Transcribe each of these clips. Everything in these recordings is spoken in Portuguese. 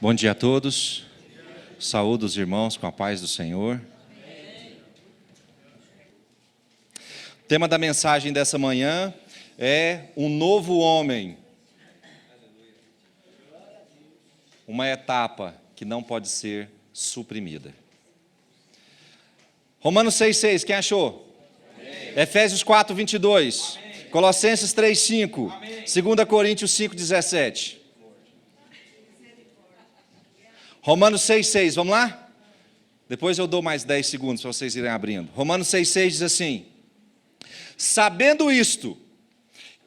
Bom dia a todos. Saúdo os irmãos com a paz do Senhor. O tema da mensagem dessa manhã é um novo homem. Uma etapa que não pode ser suprimida. Romanos 6,6, quem achou? Amém. Efésios 4:22. Amém. Colossenses 3:5. 2 Coríntios 5:17. Romanos 6,6, vamos lá? Depois eu dou mais 10 segundos para vocês irem abrindo. Romanos 6,6 diz assim: sabendo isto,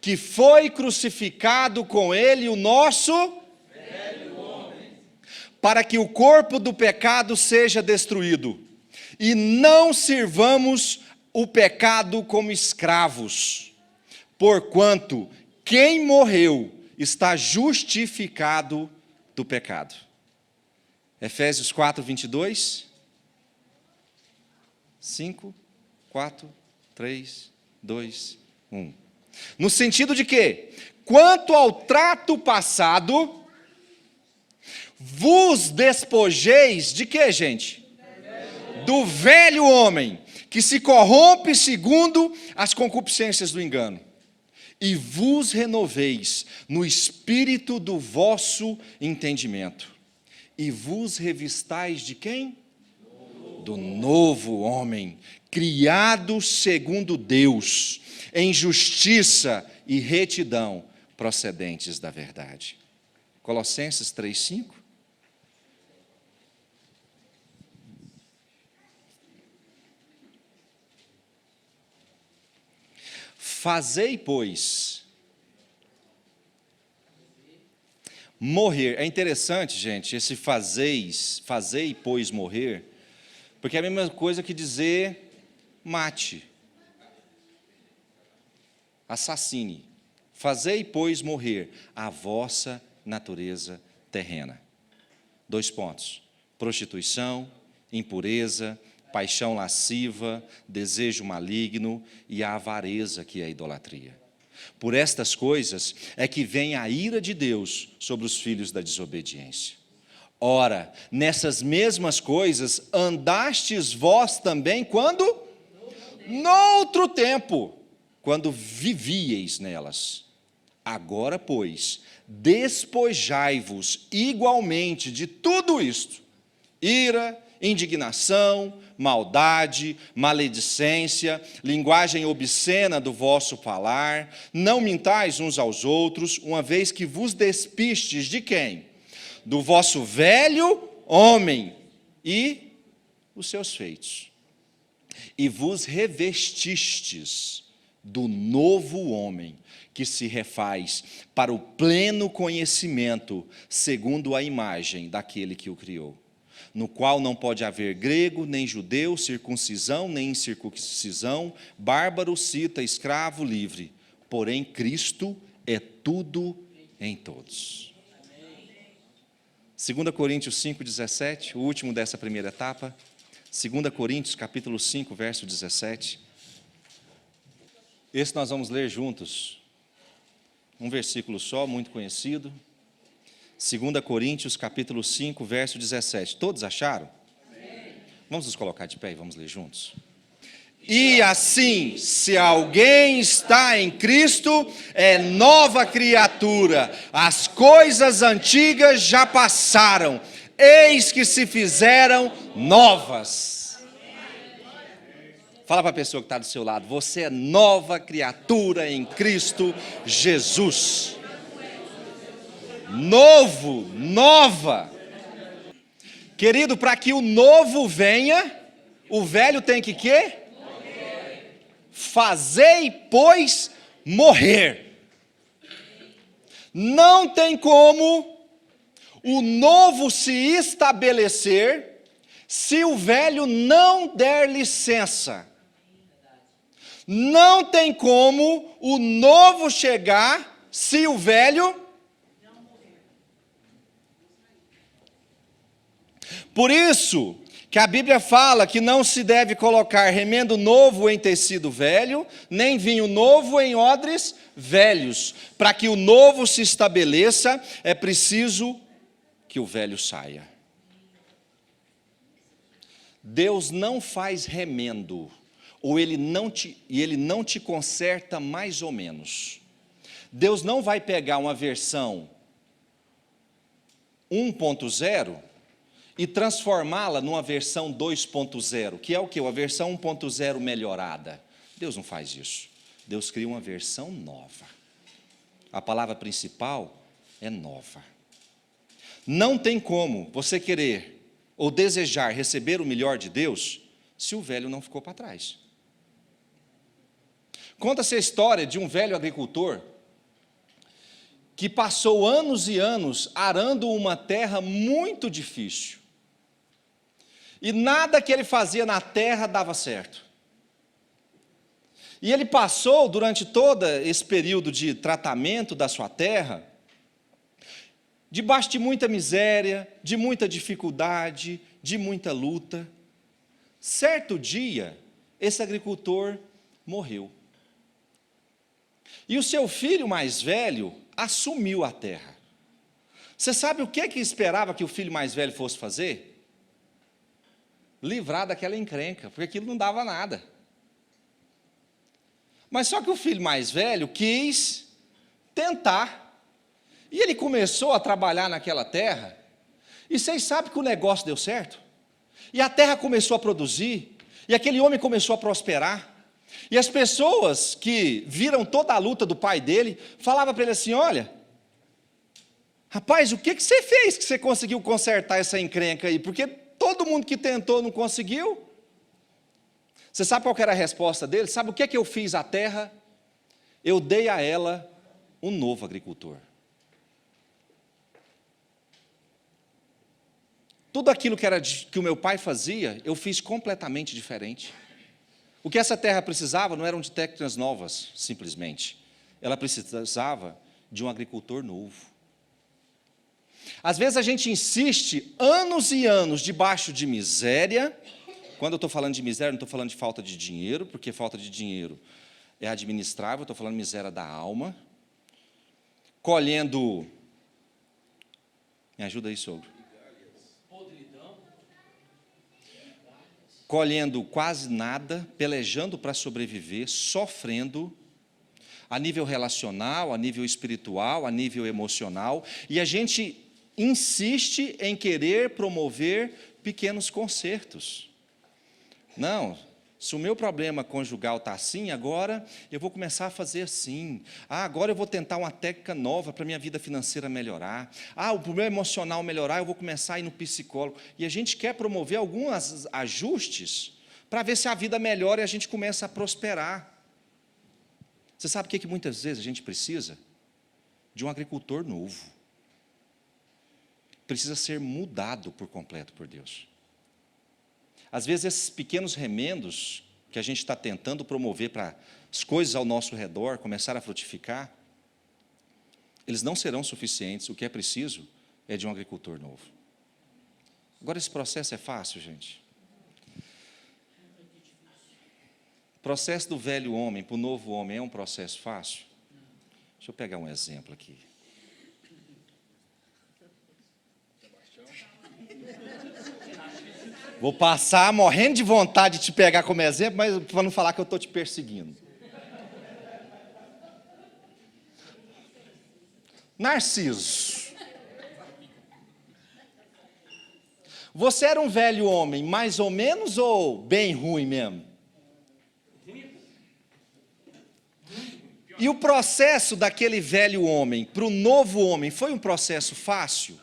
que foi crucificado com ele o nosso velho homem, para que o corpo do pecado seja destruído, e não sirvamos o pecado como escravos, porquanto quem morreu está justificado do pecado. Efésios 4:22. 5, 4, 3, 2, 1. No sentido de que, quanto ao trato passado, vos despojeis de quê, gente? Do velho homem, que se corrompe segundo as concupiscências do engano, e vos renoveis no espírito do vosso entendimento, e vos revistais de quem? Do novo homem, criado segundo Deus, em justiça e retidão, procedentes da verdade. Colossenses 3:5. Fazei, pois, morrer. É interessante, gente, esse fazei, pois, morrer, porque é a mesma coisa que dizer mate, assassine. Fazei, pois, morrer a vossa natureza terrena. 2 pontos: prostituição, impureza, paixão lasciva, desejo maligno e a avareza, que é a idolatria. Por estas coisas é que vem a ira de Deus sobre os filhos da desobediência. Ora, nessas mesmas coisas andastes vós também quando? Noutro tempo, quando vivieis nelas. Agora, pois, despojai-vos igualmente de tudo isto: ira, indignação, maldade, maledicência, linguagem obscena do vosso falar. Não mintais uns aos outros, uma vez que vos despistes de quem? Do vosso velho homem e os seus feitos, e vos revestistes do novo homem, que se refaz para o pleno conhecimento, segundo a imagem daquele que o criou, no qual não pode haver grego, nem judeu, circuncisão, nem incircuncisão, bárbaro, cita, escravo, livre, porém Cristo é tudo em todos. 2 Coríntios 5:17, o último dessa primeira etapa. 2 Coríntios capítulo 5, verso 17. Esse nós vamos ler juntos. Um versículo só, muito conhecido. 2 Coríntios capítulo 5, verso 17. Todos acharam? Amém. Vamos nos colocar de pé e vamos ler juntos. E assim, se alguém está em Cristo, é nova criatura. As coisas antigas já passaram, eis que se fizeram novas. Fala para a pessoa que está do seu lado: você é nova criatura em Cristo Jesus. Novo, nova. Querido, para que o novo venha, o velho tem que quê? Morrer. Fazei, pois, morrer. Não tem como o novo se estabelecer se o velho não der licença. Não tem como o novo chegar se o velho... Por isso que a Bíblia fala que não se deve colocar remendo novo em tecido velho, nem vinho novo em odres velhos. Para que o novo se estabeleça, é preciso que o velho saia. Deus não faz remendo, ou ele não te conserta mais ou menos. Deus não vai pegar uma versão 1.0 e transformá-la numa versão 2.0, que é o quê? A versão 1.0 melhorada. Deus não faz isso. Deus cria uma versão nova. A palavra principal é nova. Não tem como você querer ou desejar receber o melhor de Deus se o velho não ficou para trás. Conta-se a história de um velho agricultor que passou anos e anos arando uma terra muito difícil. E nada que ele fazia na terra dava certo. E ele passou, durante todo esse período de tratamento da sua terra, debaixo de muita miséria, de muita dificuldade, de muita luta. Certo dia, esse agricultor morreu. E o seu filho mais velho assumiu a terra. Você sabe o que esperava que o filho mais velho fosse fazer? Livrar daquela encrenca, porque aquilo não dava nada. Mas só que o filho mais velho quis tentar. E ele começou a trabalhar naquela terra. E vocês sabem que o negócio deu certo? E a terra começou a produzir. E aquele homem começou a prosperar. E as pessoas que viram toda a luta do pai dele, falavam para ele assim, olha, rapaz, o que você fez que você conseguiu consertar essa encrenca aí? Porque todo mundo que tentou não conseguiu. Você sabe qual era a resposta dele? Sabe o que eu fiz à terra? Eu dei a ela um novo agricultor. Tudo aquilo que o meu pai fazia, eu fiz completamente diferente. O que essa terra precisava não eram de técnicas novas, simplesmente. Ela precisava de um agricultor novo. Às vezes a gente insiste anos e anos debaixo de miséria. Quando eu estou falando de miséria, não estou falando de falta de dinheiro, porque falta de dinheiro é administrável, estou falando de miséria da alma. Colhendo... Me ajuda aí, sogro. Colhendo quase nada, pelejando para sobreviver, sofrendo, a nível relacional, a nível espiritual, a nível emocional, e a gente insiste em querer promover pequenos consertos. Não, se o meu problema conjugal está assim, agora eu vou começar a fazer assim. Agora eu vou tentar uma técnica nova para a minha vida financeira melhorar. O problema emocional melhorar, eu vou começar a ir no psicólogo. E a gente quer promover alguns ajustes para ver se a vida melhora e a gente começa a prosperar. Você sabe o que muitas vezes a gente precisa? De um agricultor novo. Precisa ser mudado por completo por Deus. Às vezes esses pequenos remendos que a gente está tentando promover para as coisas ao nosso redor começar a frutificar, eles não serão suficientes. O que é preciso é de um agricultor novo. Agora, esse processo é fácil, gente? O processo do velho homem para o novo homem é um processo fácil? Deixa eu pegar um exemplo aqui. Vou passar morrendo de vontade de te pegar como exemplo, mas para não falar que eu estou te perseguindo. Narciso. Você era um velho homem, mais ou menos, ou bem ruim mesmo? E o processo daquele velho homem para o novo homem foi um processo fácil?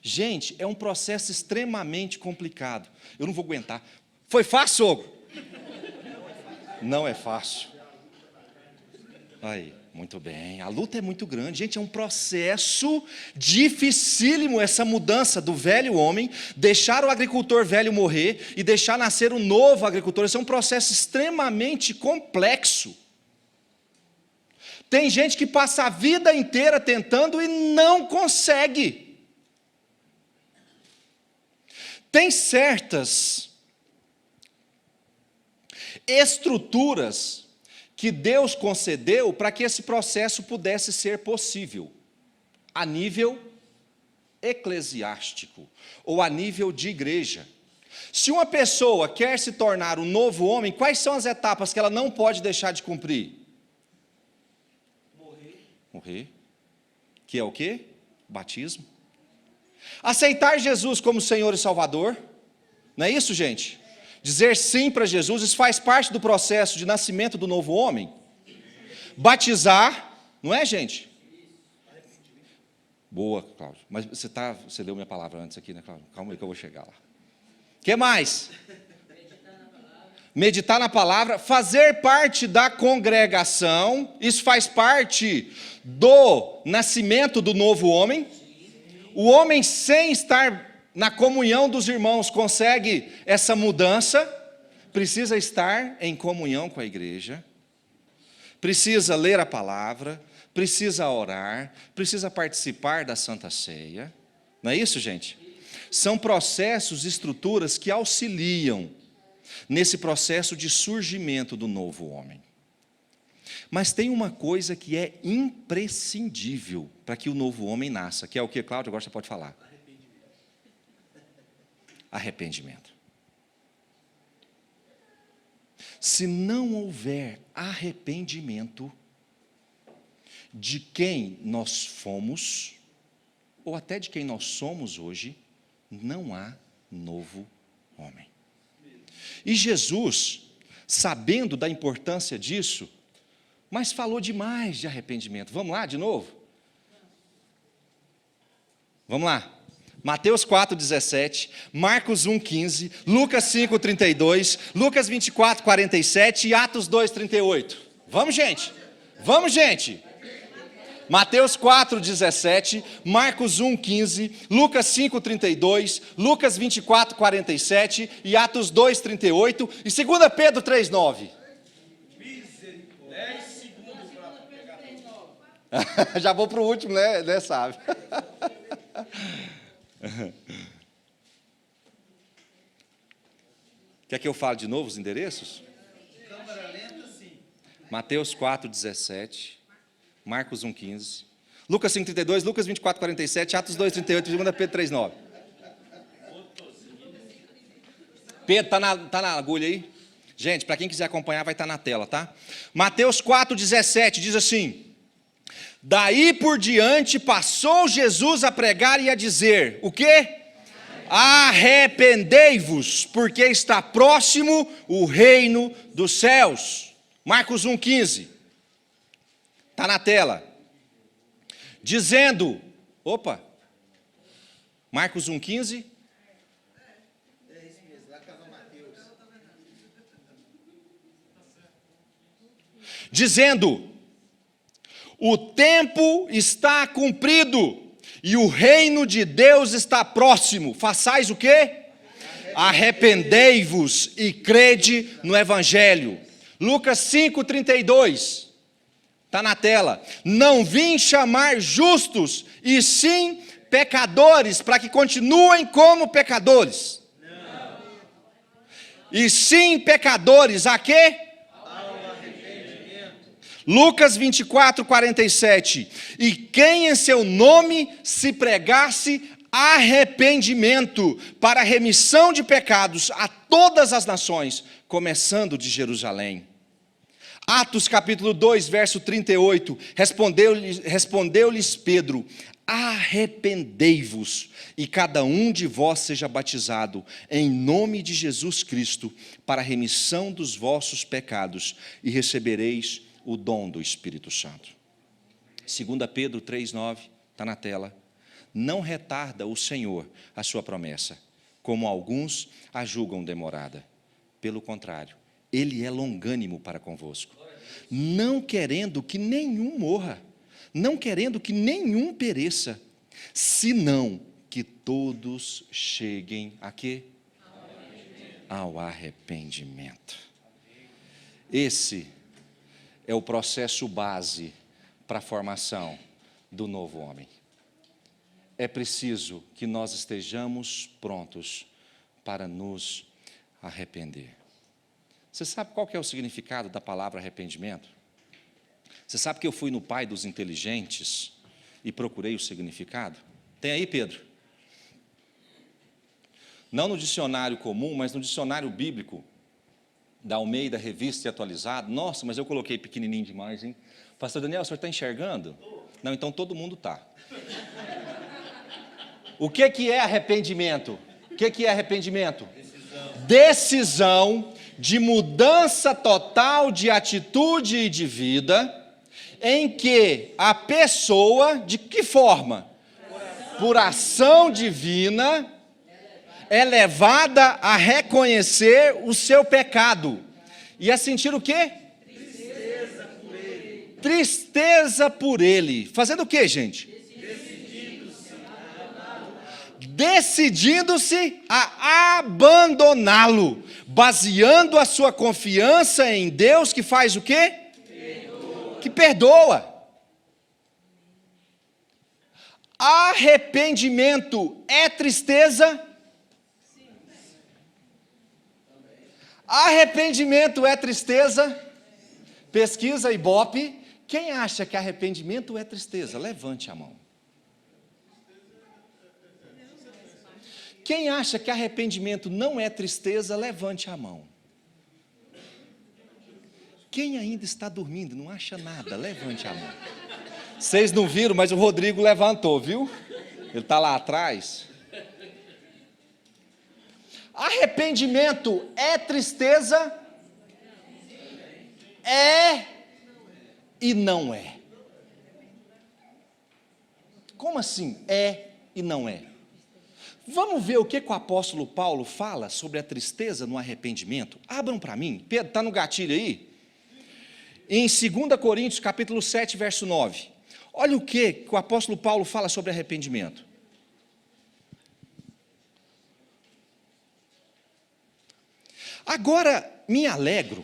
Gente, é um processo extremamente complicado. Eu não vou aguentar. Foi fácil, sogro? Não é fácil. Aí, muito bem. A luta é muito grande. Gente, é um processo dificílimo essa mudança do velho homem, deixar o agricultor velho morrer e deixar nascer um novo agricultor. Esse é um processo extremamente complexo. Tem gente que passa a vida inteira tentando e não consegue. Tem certas estruturas que Deus concedeu para que esse processo pudesse ser possível, a nível eclesiástico, ou a nível de igreja. Se uma pessoa quer se tornar um novo homem, quais são as etapas que ela não pode deixar de cumprir? Morrer. Que é o quê? Batismo. Aceitar Jesus como Senhor e Salvador. Não é isso, gente? Dizer sim para Jesus, isso faz parte do processo de nascimento do novo homem. Batizar, não é, gente? Boa, Cláudio. Mas você leu minha palavra antes aqui, né, Cláudio? Calma aí que eu vou chegar lá. O que mais? Meditar na palavra, fazer parte da congregação, isso faz parte do nascimento do novo homem. O homem, sem estar na comunhão dos irmãos, consegue essa mudança, precisa estar em comunhão com a igreja, precisa ler a palavra, precisa orar, precisa participar da Santa Ceia. Não é isso, gente? São processos, estruturas que auxiliam nesse processo de surgimento do novo homem. Mas tem uma coisa que é imprescindível para que o novo homem nasça, que é o que, Cláudio? Agora você pode falar. Arrependimento. Se não houver arrependimento de quem nós fomos, ou até de quem nós somos hoje, não há novo homem. E Jesus, sabendo da importância disso, mas falou demais de arrependimento. Vamos lá de novo? Vamos lá. Mateus 4,17, Marcos 1,15, Lucas 5,32, Lucas 24,47 e Atos 2,38. Vamos, gente? Vamos, gente? Mateus 4,17, Marcos 1,15, Lucas 5,32, Lucas 24,47 e Atos 2,38 e 2 Pedro 3,9. 10 segundos para pegar. Já vou para o último, né, sabe? Quer que eu fale de novo os endereços? Câmara lenta, sim. Mateus 4,17, Marcos 1,15, Lucas 5,32, Lucas 24,47, Atos 2,38 e 2 Pedro 3,9. Pedro, está na agulha aí? Gente, para quem quiser acompanhar, vai estar na tela, tá? Mateus 4,17 diz assim: daí por diante passou Jesus a pregar e a dizer, o quê? Arrependei-vos, porque está próximo o reino dos céus. Marcos 1,15. Está na tela. Dizendo, Marcos 1,15. É isso mesmo, lá estava Mateus. Dizendo, o tempo está cumprido e o reino de Deus está próximo. Façais o quê? Arrependei-vos e crede no Evangelho. Lucas 5,32. Está na tela. Não vim chamar justos, e sim pecadores, para que continuem como pecadores. Não. E sim pecadores, a quê? Lucas 24,47. E quem em seu nome se pregasse arrependimento para remissão de pecados a todas as nações, começando de Jerusalém. Atos capítulo 2, verso 38, respondeu-lhes Pedro, arrependei-vos, e cada um de vós seja batizado, em nome de Jesus Cristo, para a remissão dos vossos pecados, e recebereis o dom do Espírito Santo. 2 Pedro 3,9, está na tela. Não retarda o Senhor a sua promessa, como alguns a julgam demorada. Pelo contrário, Ele é longânimo para convosco, não querendo que nenhum morra, não querendo que nenhum pereça, senão que todos cheguem a quê? Ao arrependimento. Esse é o processo base para a formação do novo homem. É preciso que nós estejamos prontos para nos arrepender. Você sabe qual que é o significado da palavra arrependimento? Você sabe que eu fui no pai dos inteligentes e procurei o significado? Tem aí, Pedro? Não no dicionário comum, mas no dicionário bíblico da Almeida, Revista e Atualizado. Nossa, mas eu coloquei pequenininho demais, hein? Pastor Daniel, o senhor está enxergando? Não, então todo mundo está. O que é arrependimento? O que é arrependimento? Decisão de mudança total de atitude e de vida, em que a pessoa, de que forma? Por ação divina, é levada a reconhecer o seu pecado. E a sentir o quê? Tristeza por ele. Tristeza por ele. Fazendo o quê, gente? Decidindo-se a abandoná-lo, baseando a sua confiança em Deus, que faz o quê? Perdoa. Que perdoa. Arrependimento é tristeza? Sim. Arrependimento é tristeza? Pesquisa Ibope. Quem acha que arrependimento é tristeza? Levante a mão. Quem acha que arrependimento não é tristeza, levante a mão. Quem ainda está dormindo, não acha nada, levante a mão. Vocês não viram, mas o Rodrigo levantou, viu? Ele está lá atrás. Arrependimento é tristeza? É e não é. Como assim? É e não é. Vamos ver o que o apóstolo Paulo fala sobre a tristeza no arrependimento? Abram para mim. Pedro, está no gatilho aí? Em 2 Coríntios, capítulo 7, verso 9. Olha o que o apóstolo Paulo fala sobre arrependimento. Agora me alegro,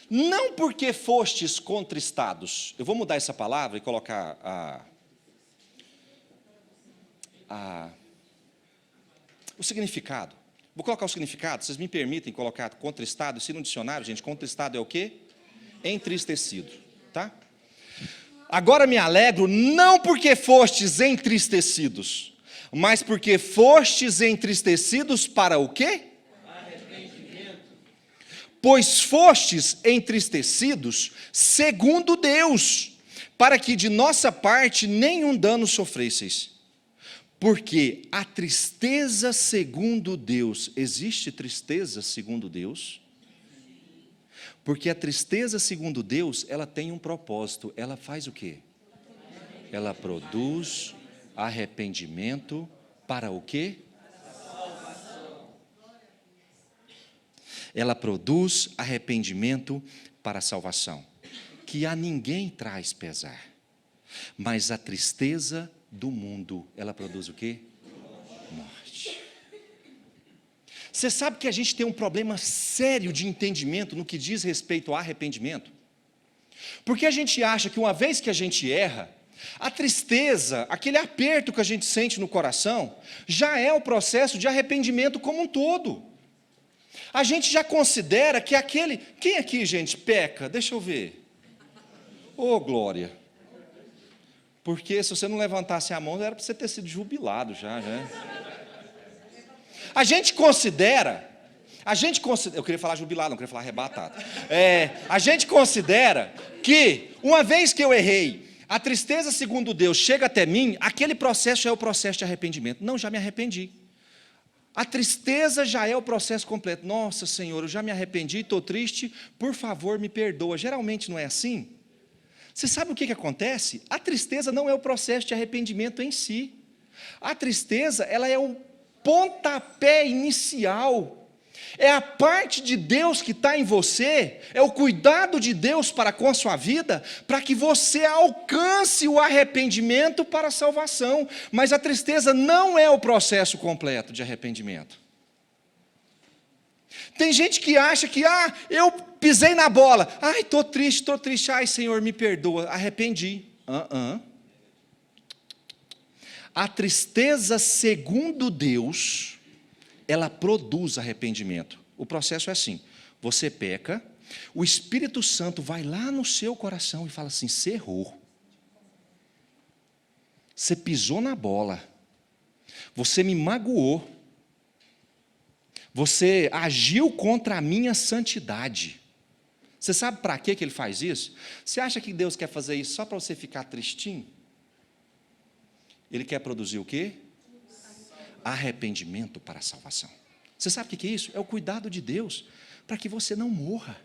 não porque fostes contristados. Eu vou mudar essa palavra e colocar o significado. Vou colocar o significado, vocês me permitem colocar contristado, se no dicionário, gente, contristado é o quê? Entristecido, tá? Agora me alegro, não porque fostes entristecidos, mas porque fostes entristecidos para o quê? Arrependimento. Pois fostes entristecidos segundo Deus, para que de nossa parte nenhum dano sofresseis. Porque a tristeza segundo Deus, existe tristeza segundo Deus? Porque a tristeza segundo Deus, ela tem um propósito, ela faz o quê? Ela produz arrependimento para o quê? Ela produz arrependimento para a salvação, que a ninguém traz pesar, mas a tristeza do mundo, ela produz o quê? Morte. Você sabe que a gente tem um problema sério de entendimento no que diz respeito ao arrependimento? Porque a gente acha que uma vez que a gente erra, a tristeza, aquele aperto que a gente sente no coração, já é o processo de arrependimento como um todo. A gente já considera que aquele... Quem aqui, gente, peca? Deixa eu ver. Ô, glória. Porque se você não levantasse a mão, era para você ter sido jubilado já, né? A gente considera, eu queria falar jubilado, não queria falar arrebatado. A gente considera que, uma vez que eu errei, a tristeza segundo Deus chega até mim, aquele processo já é o processo de arrependimento. Não, já me arrependi. A tristeza já é o processo completo. Nossa, Senhor, eu já me arrependi, estou triste, por favor, me perdoa. Geralmente não é assim? Você sabe o que acontece? A tristeza não é o processo de arrependimento em si. A tristeza, ela é o pontapé inicial. É a parte de Deus que está em você, é o cuidado de Deus para com a sua vida, para que você alcance o arrependimento para a salvação. Mas a tristeza não é o processo completo de arrependimento. Tem gente que acha que, eu pisei na bola, estou triste, ai Senhor, me perdoa, arrependi. A tristeza segundo Deus, ela produz arrependimento. O processo é assim, você peca, o Espírito Santo vai lá no seu coração e fala assim, você errou, você pisou na bola, você me magoou, Você agiu contra a minha santidade. Você sabe para que ele faz isso? Você acha que Deus quer fazer isso só para você ficar tristinho? Ele quer produzir o quê? Arrependimento para a salvação. Você sabe o que é isso? É o cuidado de Deus para que você não morra.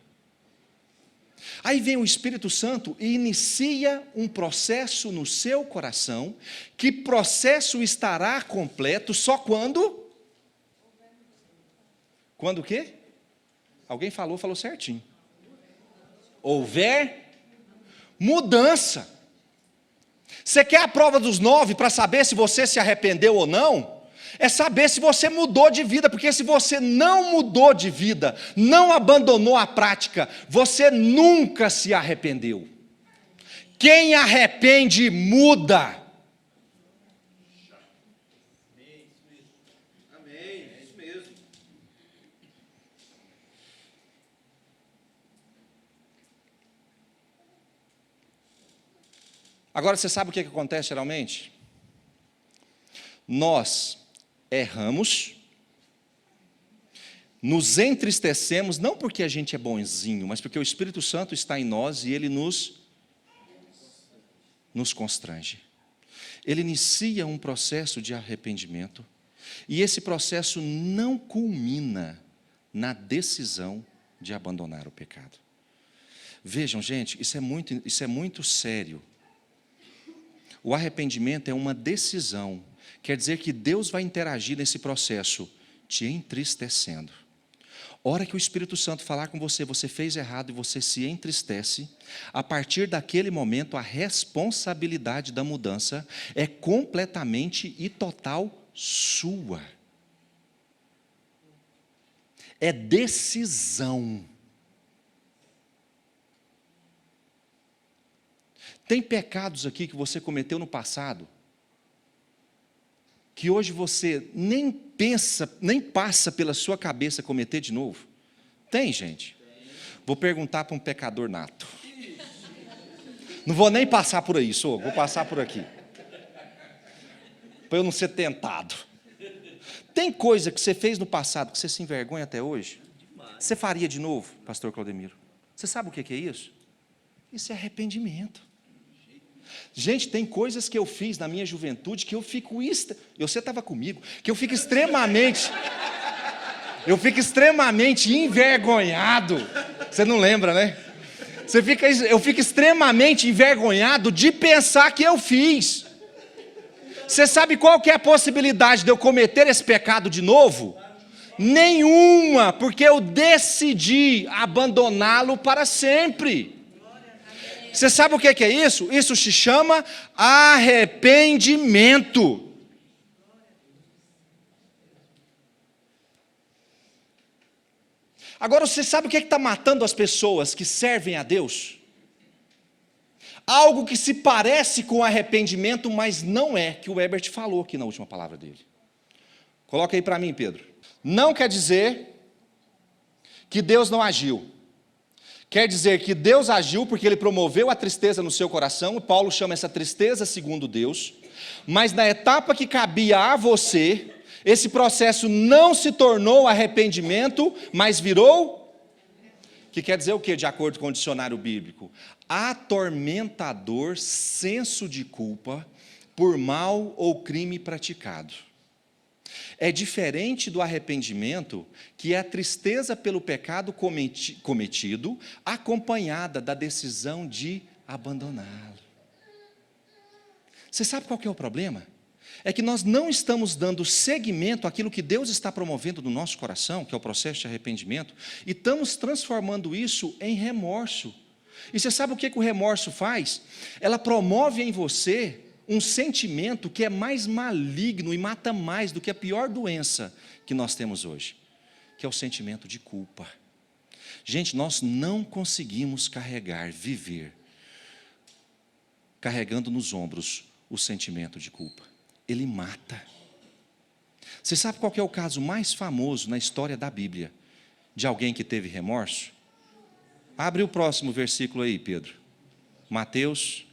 Aí vem o Espírito Santo e inicia um processo no seu coração, que processo estará completo só quando? Quando o quê? Alguém falou certinho. Houver mudança. Você quer a prova dos 9 para saber se você se arrependeu ou não? É saber se você mudou de vida, porque se você não mudou de vida, não abandonou a prática, você nunca se arrependeu. Quem arrepende, muda. Amém, é isso mesmo. Agora você sabe o que acontece geralmente? Nós erramos, nos entristecemos, não porque a gente é bonzinho, mas porque o Espírito Santo está em nós e ele nos constrange. Ele inicia um processo de arrependimento, e esse processo não culmina na decisão de abandonar o pecado. Vejam, gente, isso é muito sério. O arrependimento é uma decisão. Quer dizer que Deus vai interagir nesse processo, te entristecendo. Hora que o Espírito Santo falar com você, você fez errado e você se entristece, a partir daquele momento a responsabilidade da mudança é completamente e total sua. É decisão. Tem pecados aqui que você cometeu no passado, que hoje você nem pensa, nem passa pela sua cabeça cometer de novo? Tem, gente? Vou perguntar para um pecador nato. Não vou nem passar por aí, vou passar por aqui. Para eu não ser tentado. Tem coisa que você fez no passado que você se envergonha até hoje? Você faria de novo, pastor Claudemiro? Você sabe o que é isso? Isso é arrependimento. Gente, tem coisas que eu fiz na minha juventude que eu fico, você estava comigo, que eu fico extremamente envergonhado. Você não lembra, né? Eu fico extremamente envergonhado de pensar que eu fiz. Você sabe qual que é a possibilidade de eu cometer esse pecado de novo? Nenhuma, porque eu decidi abandoná-lo para sempre. Você sabe o que é isso? Isso se chama arrependimento. Agora, você sabe o que está matando as pessoas que servem a Deus? Algo que se parece com arrependimento, mas não é, que o Herbert falou aqui na última palavra dele. Coloca aí para mim, Pedro. Não quer dizer que Deus não agiu. Quer dizer que Deus agiu porque Ele promoveu a tristeza no seu coração, e Paulo chama essa tristeza segundo Deus, mas na etapa que cabia a você, esse processo não se tornou arrependimento, mas virou, que quer dizer o quê, de acordo com o dicionário bíblico? Atormentador senso de culpa por mal ou crime praticado. É diferente do arrependimento, que é a tristeza pelo pecado cometido, acompanhada da decisão de abandoná-lo. Você sabe qual que é o problema? É que nós não estamos dando seguimento àquilo que Deus está promovendo no nosso coração, que é o processo de arrependimento, e estamos transformando isso em remorso. E você sabe o que o remorso faz? Ela promove em você um sentimento que é mais maligno e mata mais do que a pior doença que nós temos hoje, que é o sentimento de culpa. Gente, nós não conseguimos viver, carregando nos ombros o sentimento de culpa. Ele mata. Você sabe qual que é o caso mais famoso na história da Bíblia, de alguém que teve remorso? Abre o próximo versículo aí, Pedro. Mateus.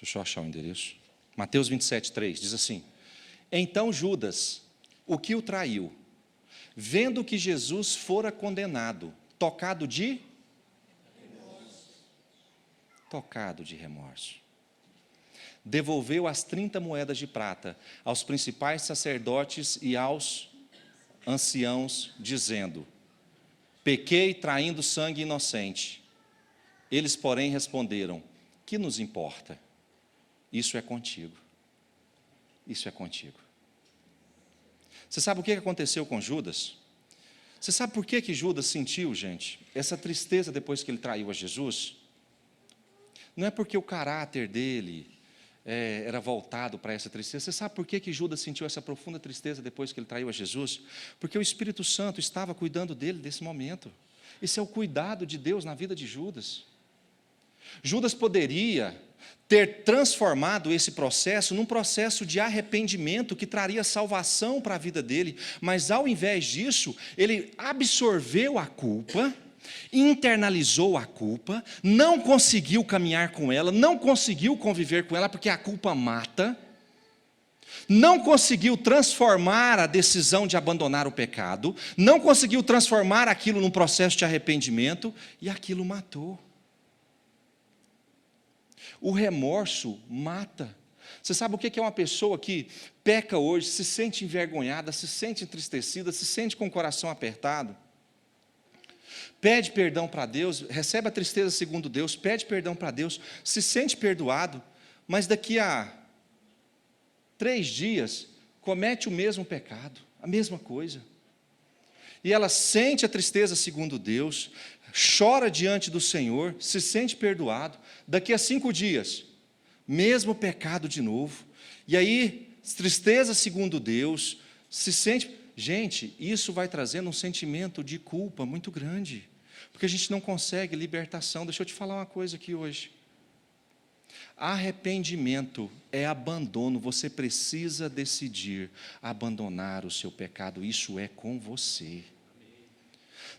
Deixa eu só achar o endereço. Mateus 27, 3, diz assim: então Judas, o que o traiu, vendo que Jesus fora condenado, tocado de remorso, devolveu as 30 moedas de prata aos principais sacerdotes e aos anciãos, dizendo: pequei traindo sangue inocente. Eles, porém, responderam: que nos importa? Isso é contigo. Isso é contigo. Você sabe o que aconteceu com Judas? Você sabe por que Judas sentiu, gente, essa tristeza depois que ele traiu a Jesus? Não é porque o caráter dele era voltado para essa tristeza. Você sabe por que Judas sentiu essa profunda tristeza depois que ele traiu a Jesus? Porque o Espírito Santo estava cuidando dele nesse momento. Esse é o cuidado de Deus na vida de Judas. Judas poderia ter transformado esse processo num processo de arrependimento que traria salvação para a vida dele, mas ao invés disso, ele absorveu a culpa, internalizou a culpa, não conseguiu caminhar com ela, não conseguiu conviver com ela, porque a culpa mata, não conseguiu transformar a decisão de abandonar o pecado, não conseguiu transformar aquilo num processo de arrependimento, e aquilo matou. O remorso mata. Você sabe o que é uma pessoa que peca hoje, se sente envergonhada, se sente entristecida, se sente com o coração apertado? Pede perdão para Deus, recebe a tristeza segundo Deus, pede perdão para Deus, se sente perdoado, mas daqui a 3 dias comete o mesmo pecado, a mesma coisa. E ela sente a tristeza segundo Deus, chora diante do Senhor, se sente perdoado. Daqui a 5 dias, mesmo pecado de novo. E aí, tristeza segundo Deus, se sente... Gente, isso vai trazendo um sentimento de culpa muito grande, porque a gente não consegue libertação. Deixa eu te falar uma coisa aqui hoje. Arrependimento é abandono. Você precisa decidir abandonar o seu pecado. Isso é com você.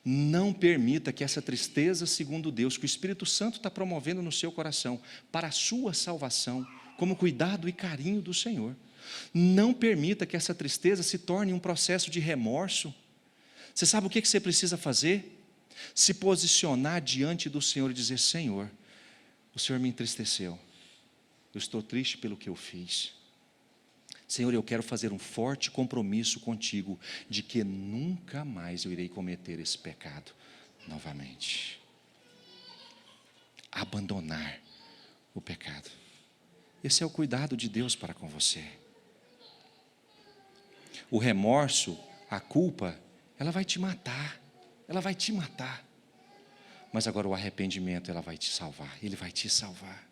Não permita que essa tristeza segundo Deus, que o Espírito Santo está promovendo no seu coração, para a sua salvação, como cuidado e carinho do Senhor, não permita que essa tristeza se torne um processo de remorso. Você sabe o que você precisa fazer? Se posicionar diante do Senhor e dizer: Senhor, o Senhor me entristeceu, eu estou triste pelo que eu fiz. Senhor, eu quero fazer um forte compromisso contigo de que nunca mais eu irei cometer esse pecado novamente. Abandonar o pecado. Esse é o cuidado de Deus para com você. O remorso, a culpa, ela vai te matar. Ela vai te matar. Mas agora o arrependimento, ela vai te salvar. Ele vai te salvar.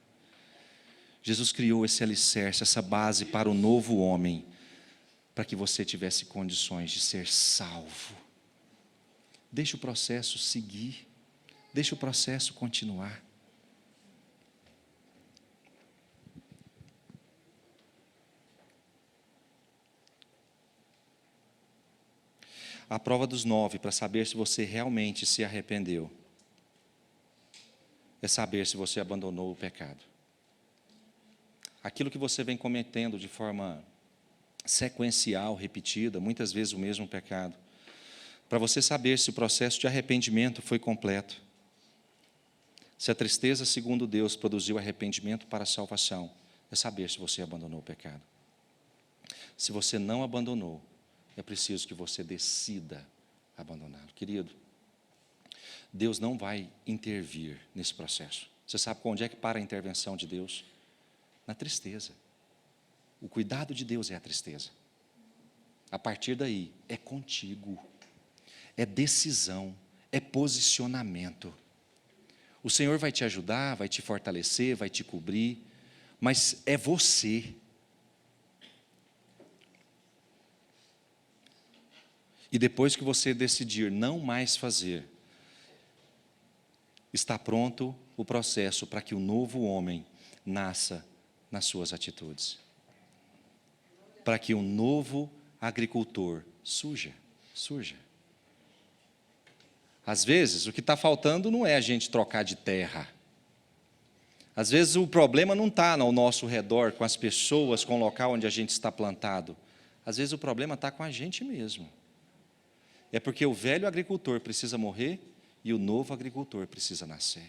Jesus criou esse alicerce, essa base para o novo homem, para que você tivesse condições de ser salvo. Deixa o processo seguir, deixa o processo continuar. A prova dos 9, para saber se você realmente se arrependeu, é saber se você abandonou o pecado. Aquilo que você vem cometendo de forma sequencial, repetida, muitas vezes o mesmo pecado, para você saber se o processo de arrependimento foi completo, se a tristeza segundo Deus produziu arrependimento para a salvação, é saber se você abandonou o pecado. Se você não abandonou, é preciso que você decida abandoná-lo. Querido, Deus não vai intervir nesse processo. Você sabe onde é que para a intervenção de Deus? Na tristeza. O cuidado de Deus é a tristeza. A partir daí, é contigo, é decisão, é posicionamento. O Senhor vai te ajudar, vai te fortalecer, vai te cobrir, mas é você. E depois que você decidir não mais fazer, está pronto o processo para que o novo homem nasça nas suas atitudes. Para que um novo agricultor surja. Às vezes, o que está faltando não é a gente trocar de terra. Às vezes o problema não está ao nosso redor, com as pessoas, com o local onde a gente está plantado. Às vezes o problema está com a gente mesmo. É porque o velho agricultor precisa morrer e o novo agricultor precisa nascer.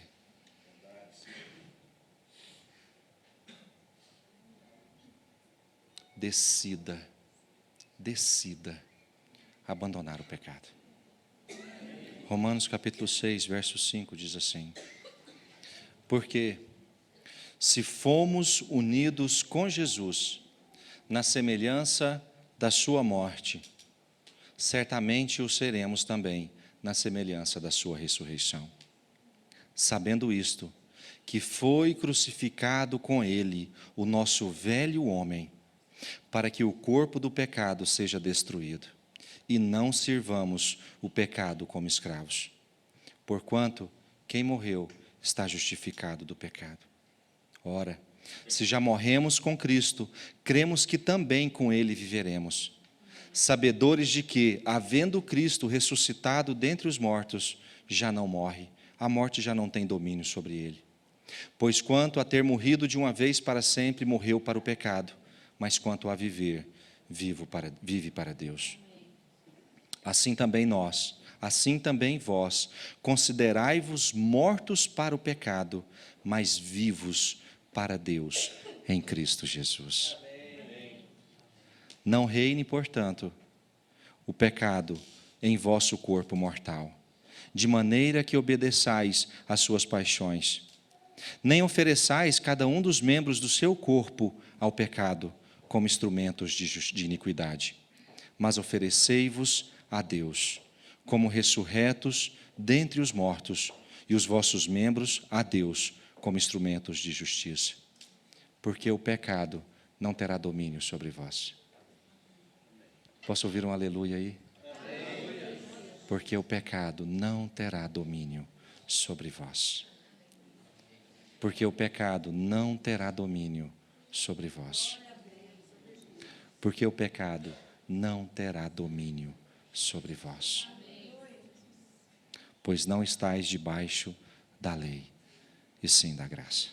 Decida abandonar o pecado. Romanos capítulo 6, verso 5 diz assim: porque se fomos unidos com Jesus na semelhança da sua morte, certamente o seremos também na semelhança da sua ressurreição. Sabendo isto, que foi crucificado com ele o nosso velho homem, para que o corpo do pecado seja destruído, e não sirvamos o pecado como escravos. Porquanto, quem morreu está justificado do pecado. Ora, se já morremos com Cristo, cremos que também com ele viveremos, sabedores de que, havendo Cristo ressuscitado dentre os mortos, já não morre, a morte já não tem domínio sobre ele. Pois quanto a ter morrido de uma vez para sempre, morreu para o pecado, mas quanto a viver, vive para Deus. Assim também vós, considerai-vos mortos para o pecado, mas vivos para Deus em Cristo Jesus. Não reine, portanto, o pecado em vosso corpo mortal, de maneira que obedeçais às suas paixões. Nem ofereçais cada um dos membros do seu corpo ao pecado como instrumentos de iniquidade, mas oferecei-vos a Deus como ressurretos dentre os mortos, e os vossos membros a Deus como instrumentos de justiça. Porque o pecado não terá domínio sobre vós. Posso ouvir um aleluia aí? Porque o pecado não terá domínio sobre vós. Porque o pecado não terá domínio sobre vós. Porque o pecado não terá domínio sobre vós. Pois não estáis debaixo da lei, e sim da graça.